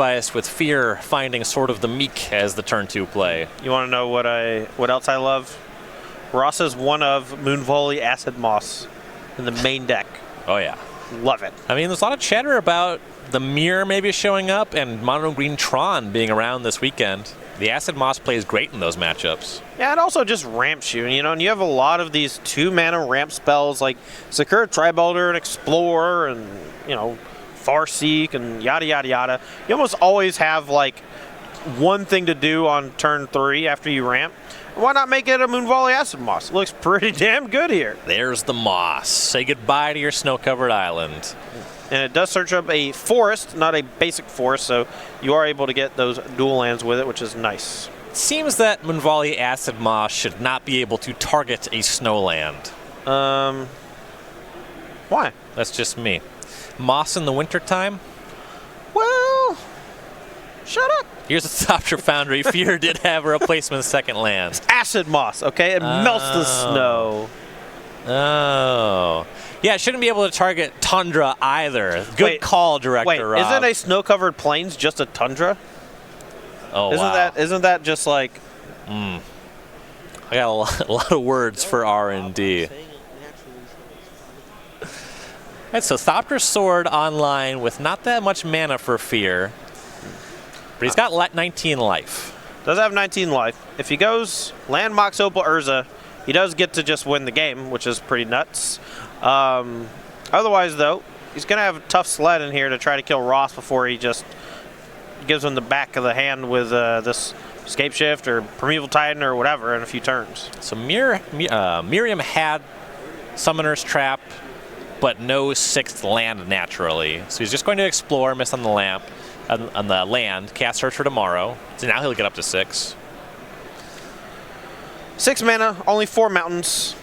sacrificed, with Fear finding sort of the meek as the turn 2 play. You want to know what else I love? Ross's one of Moon Volley Acid Moss in the main deck. Oh, yeah. Love it. I mean, there's a lot of chatter about the Mirror maybe showing up and Mono Green Tron being around this weekend. The Acid Moss plays great in those matchups. Yeah, it also just ramps you, and you have a lot of these 2-mana ramp spells like Sakura Tribuilder and Explorer and, Farseek and yada, yada, yada. You almost always have, like, one thing to do on turn 3 after you ramp. Why not make it a Moon Volley Acid Moss? It looks pretty damn good here. There's the moss. Say goodbye to your snow-covered island. And it does search up a forest, not a basic forest, so you are able to get those dual lands with it, which is nice. It seems that Moon Volley Acid Moss should not be able to target a snowland. Why? That's just me. Moss in the wintertime? Well, shut up. Here's a Thopter Foundry. Fear did have a replacement second land. Acid Moss, okay? It melts the snow. Oh. Yeah, it shouldn't be able to target Tundra either. Good call, Director Rob. Isn't a snow-covered plains just a tundra? Oh, wow. Isn't that just like... I got a lot of words for R&D. Right, so Thopter Sword online with not that much mana for Fear. But he's got 19 life. Does have 19 life. If he goes land Mox Opal Urza, he does get to just win the game, which is pretty nuts. Otherwise, though, he's going to have a tough sled in here to try to kill Ross before he just gives him the back of the hand with this Escape Shift or Primeval Titan or whatever in a few turns. So Merriam had Summoner's Trap, but no 6th land naturally. So he's just going to explore, miss on the lamp, on the land, cast Search for Tomorrow. So now he'll get up to 6. 6 mana, only 4 mountains.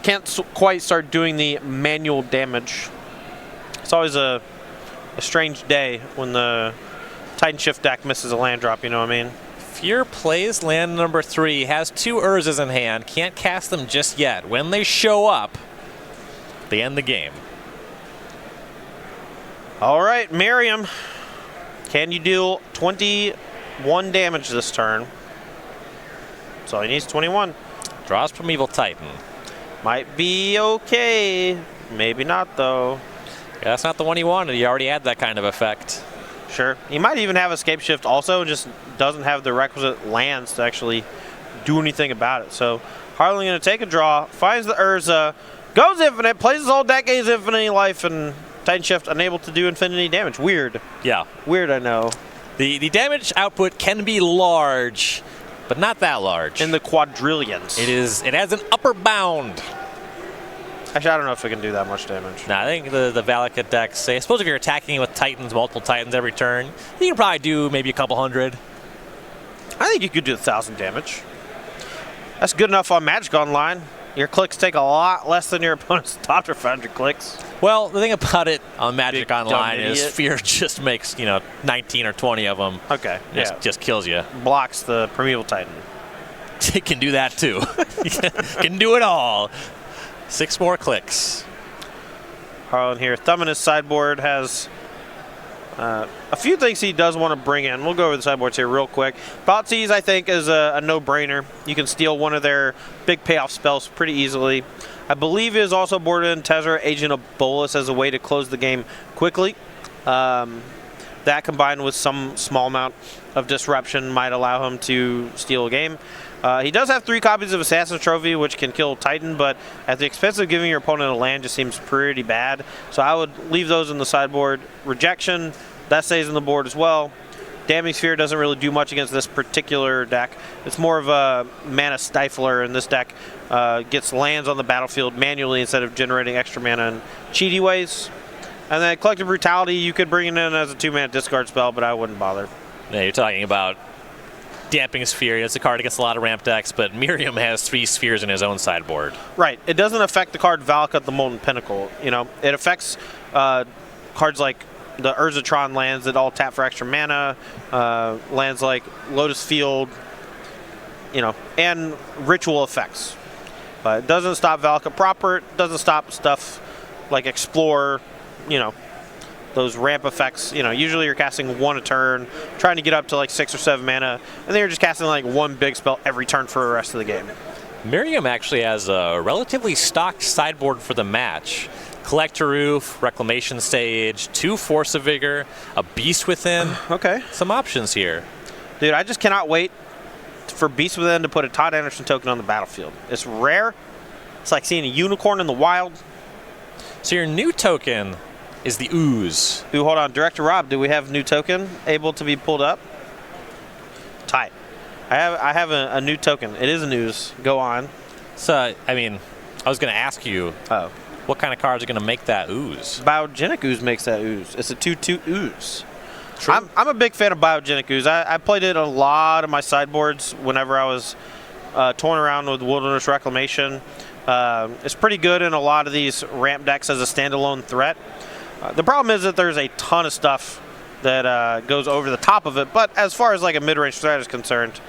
Can't quite start doing the manual damage. It's always a strange day when the Titan Shift deck misses a land drop, you know what I mean? Fear plays land number 3, has 2 Urzas in hand, can't cast them just yet. When they show up, they end the game. All right, Merriam. Can you deal 21 damage this turn? So he needs 21. Draws Primeval Titan. Might be okay. Maybe not, though. Yeah, that's not the one he wanted. He already had that kind of effect. Sure. He might even have Escape Shift also, just doesn't have the requisite lands to actually do anything about it. So Harlan going to take a draw, finds the Urza, goes infinite, plays his whole deck, gains infinity life, and Titan Shift unable to do infinity damage. Weird. Yeah. Weird, I know. The damage output can be large, but not that large. In the quadrillions. It has an upper bound. Actually, I don't know if it can do that much damage. No, I think the Valakut decks, I suppose if you're attacking with Titans, multiple Titans every turn, you can probably do maybe a couple hundred. I think you could do 1,000 damage. That's good enough on Magic Online. Your clicks take a lot less than your opponent's Thopter Foundry clicks. Well, the thing about it on Magic Big Online dumb is idiot. Fear just makes, 19 or 20 of them. Okay, Just kills you. Blocks the Primeval Titan. It can do that too. Can do it all. 6 more clicks. Harlan here. Thumb in his sideboard has a few things he does want to bring in. We'll go over the sideboards here real quick. Baltzes, I think, is a no-brainer. You can steal one of their big payoff spells pretty easily. I believe he is also boarded in Tezzera, Agent of Bolus as a way to close the game quickly. That combined with some small amount of disruption might allow him to steal a game. He does have 3 copies of Assassin's Trophy, which can kill Titan, but at the expense of giving your opponent a land just seems pretty bad. So I would leave those in the sideboard. Rejection, that stays on the board as well. Damning Sphere doesn't really do much against this particular deck. It's more of a mana stifler, and this deck gets lands on the battlefield manually instead of generating extra mana in cheaty ways. And then Collective Brutality, you could bring it in as a 2-mana discard spell, but I wouldn't bother. Yeah, you're talking about Damping Sphere. It's a card against a lot of ramp decks, but Merriam has 3 spheres in his own sideboard. Right. It doesn't affect the card Valakut the Molten Pinnacle. It affects cards like the Urzatron lands that all tap for extra mana, lands like Lotus Field, and ritual effects. But it doesn't stop Valakut proper. It doesn't stop stuff like Explore, the those ramp effects. You know, usually you're casting 1 a turn, trying to get up to like 6 or 7 mana, and then you're just casting like 1 big spell every turn for the rest of the game. Merriam actually has a relatively stocked sideboard for the match. Collector Roof, Reclamation Stage, 2 Force of Vigor, a Beast Within. Okay. Some options here. Dude, I just cannot wait for Beast Within to put a Todd Anderson token on the battlefield. It's rare. It's like seeing a unicorn in the wild. So your new token is the Ooze. Ooh, hold on. Director Rob, do we have new token able to be pulled up? Tight. I have a new token. It is an Ooze. Go on. So, I mean, I was going to ask you, what kind of cards are going to make that Ooze? Biogenic Ooze makes that Ooze. It's a 2/2 Ooze. True. I'm a big fan of Biogenic Ooze. I played it a lot of my sideboards whenever I was toying around with Wilderness Reclamation. It's pretty good in a lot of these ramp decks as a standalone threat. The problem is that there's a ton of stuff that goes over the top of it, but as far as like a mid-range threat is concerned,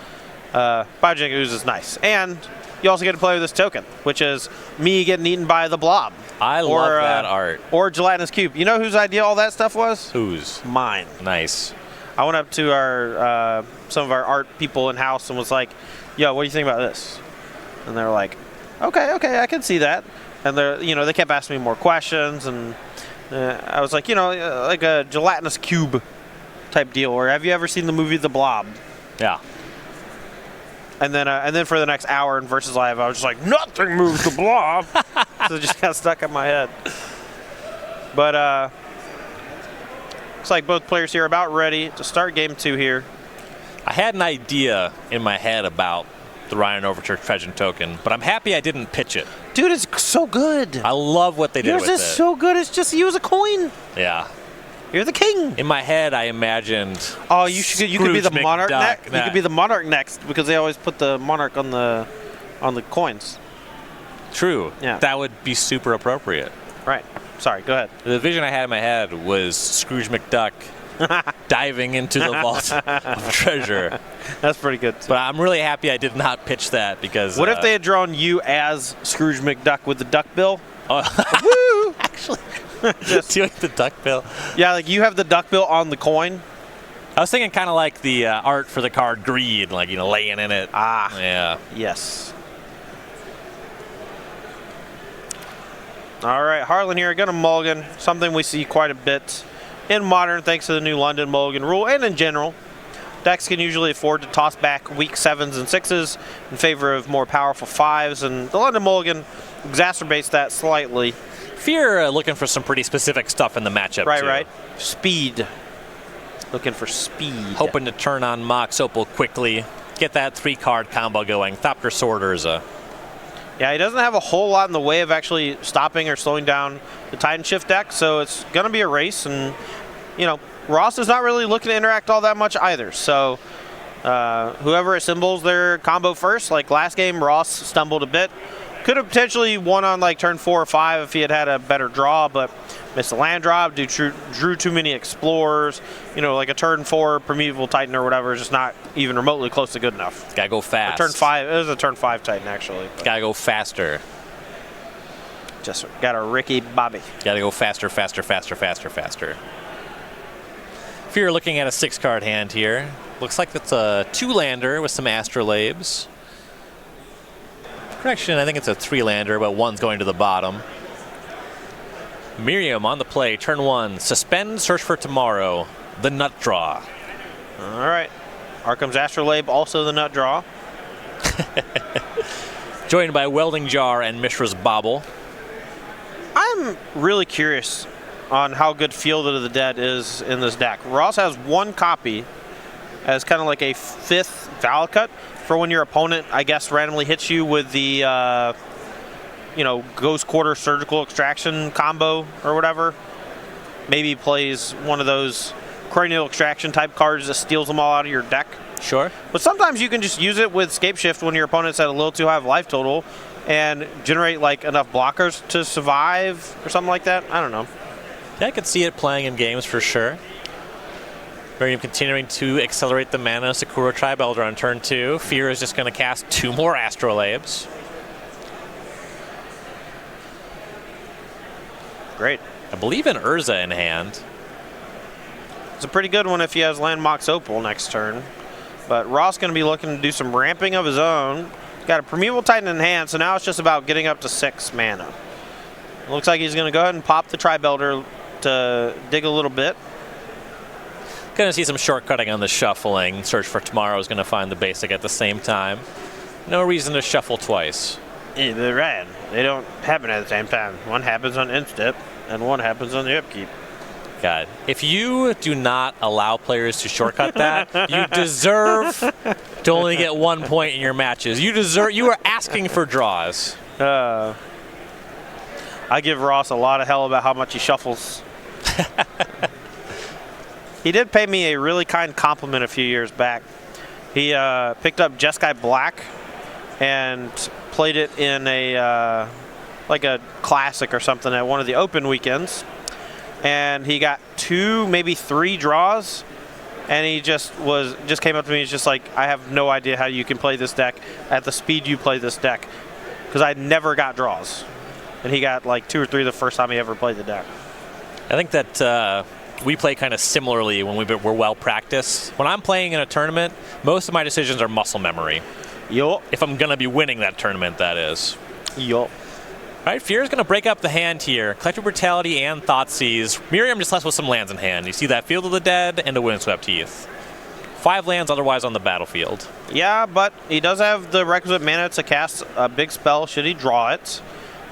Biogenic Ooze is nice. And you also get to play with this token, which is me getting eaten by the blob. I love that art. Or Gelatinous Cube. You know whose idea all that stuff was? Whose? Mine. Nice. I went up to our some of our art people in-house and was like, yo, what do you think about this? And they were like, okay, I can see that. And they kept asking me more questions, and I was like, like a Gelatinous Cube type deal. Or have you ever seen the movie The Blob? Yeah. And then for the next hour in Versus Live, I was just like, nothing moves the blob. So it just got stuck in my head. But looks like both players here are about ready to start game 2 here. I had an idea in my head about the Ryan Overture Treasure token, but I'm happy I didn't pitch it. Dude, it's so good. I love what they did with it. Yours is so good. It's just use a coin. Yeah. You're the king. In my head, I imagined. Oh, you could be the monarch next. Nah. You could be the monarch next because they always put the monarch on the coins. True. Yeah. That would be super appropriate. Right. Sorry. Go ahead. The vision I had in my head was Scrooge McDuck diving into the vault of treasure. That's pretty good, too. But I'm really happy I did not pitch that because. What if they had drawn you as Scrooge McDuck with the duck bill? Woo! Actually. Just doing the duck bill. Yeah, like you have the duck bill on the coin. I was thinking kind of like the art for the card Greed, like, laying in it. Ah. Yeah. Yes. All right, Harlan here, gonna mulligan. Something we see quite a bit in Modern thanks to the new London mulligan rule, and in general. Decks can usually afford to toss back weak 7s and 6s in favor of more powerful 5s, and the London mulligan exacerbates that slightly. Fear looking for some pretty specific stuff in the matchup, too. Right. Speed. Looking for speed. Hoping to turn on Mox Opal quickly, get that 3-card combo going. Thopter Sword Urza. Yeah, he doesn't have a whole lot in the way of actually stopping or slowing down the Titan Shift deck, so it's going to be a race, and, Ross is not really looking to interact all that much either, so whoever assembles their combo first, like last game, Ross stumbled a bit. Could have potentially won on like turn 4 or 5 if he had a better draw, but missed a land drop, drew too many explorers. Like a turn 4 Primeval Titan or whatever is just not even remotely close to good enough. Gotta go fast. Turn 5, it was a turn 5 Titan actually. Gotta go faster. Just got a Ricky Bobby. Gotta go faster. Fear looking at a 6-card hand here. Looks like it's a 2-lander with some Astrolabes. Correction, I think it's a 3-lander, but 1's going to the bottom. Merriam on the play, turn 1. Suspend, search for tomorrow. The Nut Draw. All right. Arkham's Astrolabe, also the Nut Draw. Joined by Welding Jar and Mishra's Bauble. I'm really curious on how good Field of the Dead is in this deck. Ross has 1 copy as kind of like a 5th Valakut for when your opponent, I guess, randomly hits you with the, Ghost Quarter Surgical Extraction combo or whatever. Maybe plays one of those Cranial Extraction type cards that steals them all out of your deck. Sure. But sometimes you can just use it with Scape Shift when your opponent's at a little too high of life total and generate like enough blockers to survive or something like that. I don't know. Yeah, I could see it playing in games for sure. Merriam continuing to accelerate the mana. Sakura Tribe Elder on turn 2. Fear is just going to cast 2 more Astrolabes. Great. I believe an Urza in hand. It's a pretty good one if he has Landmox Opal next turn. But Ross going to be looking to do some ramping of his own. Got a Primeval Titan in hand, so now it's just about getting up to 6 mana. Looks like he's going to go ahead and pop the Tri-Belter to dig a little bit. Going to see some shortcutting on the shuffling. Search for Tomorrow is going to find the basic at the same time. No reason to shuffle twice. Yeah, they're right. They don't happen at the same time. One happens on end step, and one happens on the upkeep. God, if you do not allow players to shortcut that, you deserve to only get 1 point in your matches. You are asking for draws. I give Ross a lot of hell about how much he shuffles. He did pay me a really kind compliment a few years back. He picked up Jeskai Black and played it in a like a classic or something at one of the open weekends. And he got 2, maybe 3 draws, and he just came up to me. He's just like, I have no idea how you can play this deck at the speed you play this deck, because I never got draws, and he got like 2 or 3 the first time he ever played the deck. I think that we play kind of similarly when we're well practiced. When I'm playing in a tournament, most of my decisions are muscle memory. Yup. If I'm going to be winning that tournament, that is. Yup. All right, Fear is going to break up the hand here. Collective Brutality and Thoughtseize. Merriam just left with some lands in hand. You see that Field of the Dead and a Windswept Heath. 5 lands otherwise on the battlefield. Yeah, but he does have the requisite mana to cast a big spell should he draw it.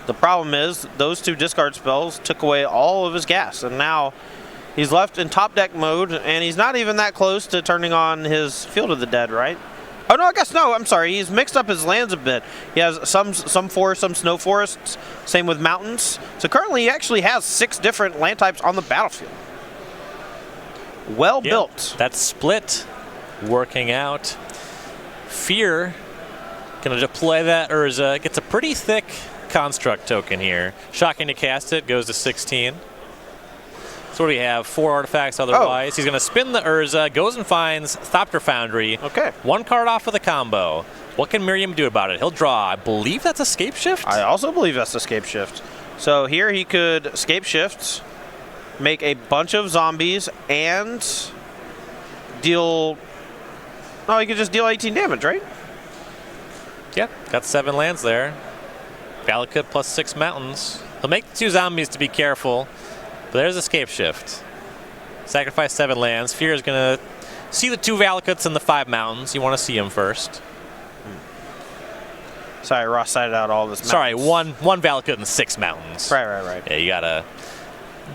The problem is those 2 discard spells took away all of his gas, and now he's left in top deck mode, and he's not even that close to turning on his Field of the Dead, right? Oh, no, I guess no. I'm sorry. He's mixed up his lands a bit. He has some forests, some snow forests. Same with mountains. So currently he actually has 6 different land types on the battlefield. Well built. That split working out. Fear going to deploy that Urza. Gets a pretty thick construct token here. Shocking to cast it. Goes to 16. So what do we have? 4 artifacts otherwise. He's going to spin the Urza, goes and finds Thopter Foundry. Okay. 1 card off of the combo. What can Merriam do about it? He'll draw, I believe that's Escape Shift? I also believe that's Escape Shift. So here he could Escape Shift, make a bunch of zombies, and deal... Oh, he could just deal 18 damage, right? Yep, got 7 lands there. Valakut plus 6 mountains. He'll make the 2 zombies to be careful. But there's Escape Shift. Sacrifice 7 lands. Fear is going to see the 2 Valakuts and the 5 mountains. You want to see them first. Sorry, Ross cited out all this. Sorry, one Valakut and 6 mountains. Right. Yeah, you got to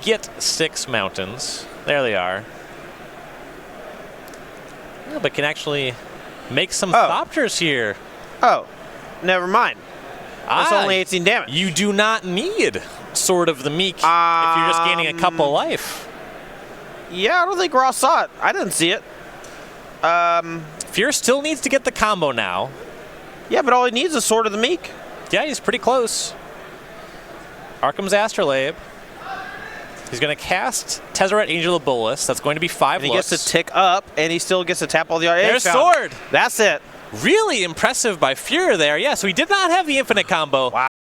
get 6 mountains. There they are. Yeah, but can actually make some Thopters here. Oh, never mind. That's only 18 damage. You do not need Sword of the Meek if you're just gaining a couple life. Yeah, I don't think Ross saw it. I didn't see it. Fear still needs to get the combo now. Yeah, but all he needs is Sword of the Meek. Yeah, he's pretty close. Arcum's Astrolabe. He's going to cast Tezzeret Angel of Bolas. That's going to be 5 and he looks. gets to tick up, and he still gets to tap all the... There's Sword. That's it. Really impressive by Fear there. Yeah, so he did not have the infinite combo. Wow.